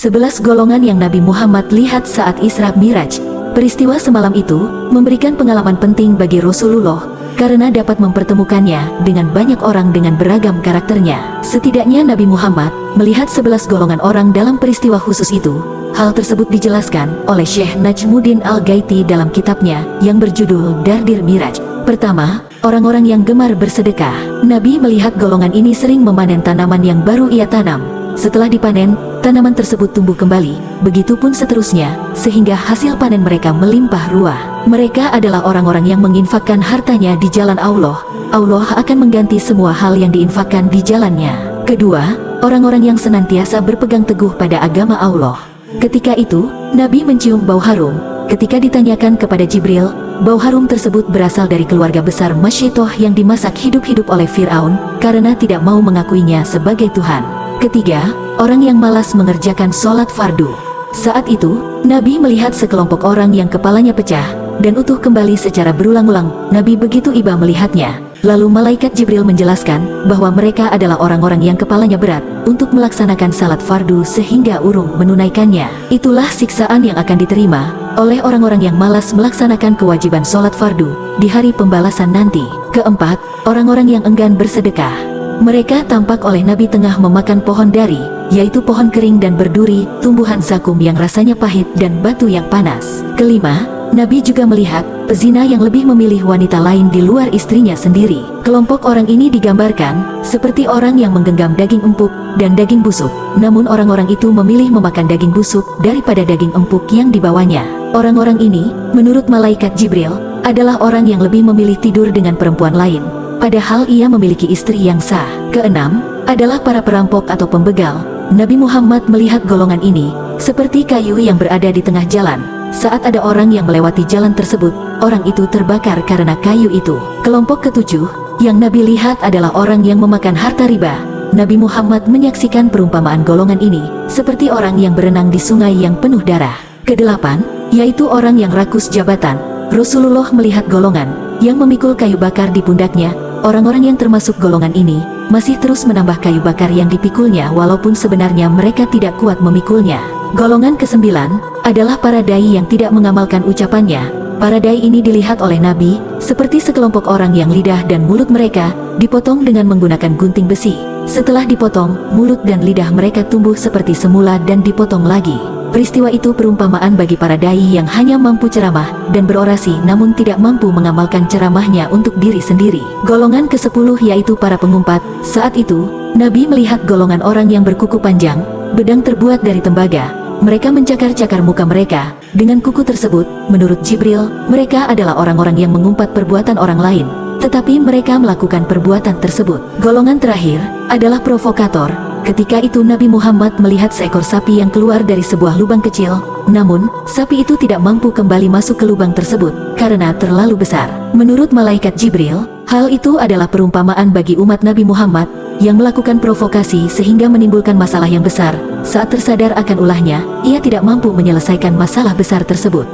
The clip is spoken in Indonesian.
11 golongan yang Nabi Muhammad lihat saat Isra Miraj. Peristiwa semalam itu memberikan pengalaman penting bagi Rasulullah karena dapat mempertemukannya dengan banyak orang dengan beragam karakternya. Setidaknya Nabi Muhammad melihat 11 golongan orang dalam peristiwa khusus itu. Hal tersebut dijelaskan oleh Syekh Najmuddin Al-Ghaiti dalam kitabnya yang berjudul Dardir Miraj. Pertama, orang-orang yang gemar bersedekah. Nabi melihat golongan ini sering memanen tanaman yang baru ia tanam. Setelah dipanen, tanaman tersebut tumbuh kembali, begitupun seterusnya, sehingga hasil panen mereka melimpah ruah. Mereka adalah orang-orang yang menginfakkan hartanya di jalan Allah. Allah akan mengganti semua hal yang diinfakkan di jalannya. Kedua, orang-orang yang senantiasa berpegang teguh pada agama Allah. Ketika itu, Nabi mencium bau harum. Ketika ditanyakan kepada Jibril, bau harum tersebut berasal dari keluarga besar Masyaitoh yang dimasak hidup-hidup oleh Fir'aun karena tidak mau mengakuinya sebagai Tuhan. Ketiga, orang yang malas mengerjakan sholat fardu. Saat itu, Nabi melihat sekelompok orang yang kepalanya pecah dan utuh kembali secara berulang-ulang. Nabi begitu iba melihatnya. Lalu malaikat Jibril menjelaskan bahwa mereka adalah orang-orang yang kepalanya berat untuk melaksanakan salat fardu sehingga urung menunaikannya. Itulah siksaan yang akan diterima oleh orang-orang yang malas melaksanakan kewajiban sholat fardu di hari pembalasan nanti. Keempat, orang-orang yang enggan bersedekah. Mereka tampak oleh Nabi tengah memakan pohon dari, yaitu pohon kering dan berduri, tumbuhan zakum yang rasanya pahit dan batu yang panas. Kelima, Nabi juga melihat pezina yang lebih memilih wanita lain di luar istrinya sendiri. Kelompok orang ini digambarkan seperti orang yang menggenggam daging empuk dan daging busuk. Namun orang-orang itu memilih memakan daging busuk daripada daging empuk yang dibawanya. Orang-orang ini, menurut malaikat Jibril, adalah orang yang lebih memilih tidur dengan perempuan lain, padahal ia memiliki istri yang sah. Keenam, adalah para perampok atau pembegal. Nabi Muhammad melihat golongan ini seperti kayu yang berada di tengah jalan. Saat ada orang yang melewati jalan tersebut, orang itu terbakar karena kayu itu. Kelompok ketujuh yang Nabi lihat adalah orang yang memakan harta riba. Nabi Muhammad menyaksikan perumpamaan golongan ini seperti orang yang berenang di sungai yang penuh darah. Kedelapan, yaitu orang yang rakus jabatan. Rasulullah melihat golongan yang memikul kayu bakar di pundaknya. Orang-orang yang termasuk golongan ini masih terus menambah kayu bakar yang dipikulnya walaupun sebenarnya mereka tidak kuat memikulnya. Golongan kesembilan adalah para dai yang tidak mengamalkan ucapannya. Para dai ini dilihat oleh Nabi seperti sekelompok orang yang lidah dan mulut mereka dipotong dengan menggunakan gunting besi. Setelah dipotong, mulut dan lidah mereka tumbuh seperti semula dan dipotong lagi. Peristiwa itu perumpamaan bagi para dai yang hanya mampu ceramah dan berorasi namun tidak mampu mengamalkan ceramahnya untuk diri sendiri. Golongan ke-10 yaitu para pengumpat. Saat itu, Nabi melihat golongan orang yang berkuku panjang, bedang terbuat dari tembaga. Mereka mencakar-cakar muka mereka. Dengan kuku tersebut, menurut Jibril, mereka adalah orang-orang yang mengumpat perbuatan orang lain. Tetapi mereka melakukan perbuatan tersebut. Golongan terakhir adalah provokator. Ketika itu Nabi Muhammad melihat seekor sapi yang keluar dari sebuah lubang kecil. Namun, sapi itu tidak mampu kembali masuk ke lubang tersebut karena terlalu besar. Menurut malaikat Jibril, hal itu adalah perumpamaan bagi umat Nabi Muhammad yang melakukan provokasi sehingga menimbulkan masalah yang besar. Saat tersadar akan ulahnya, ia tidak mampu menyelesaikan masalah besar tersebut.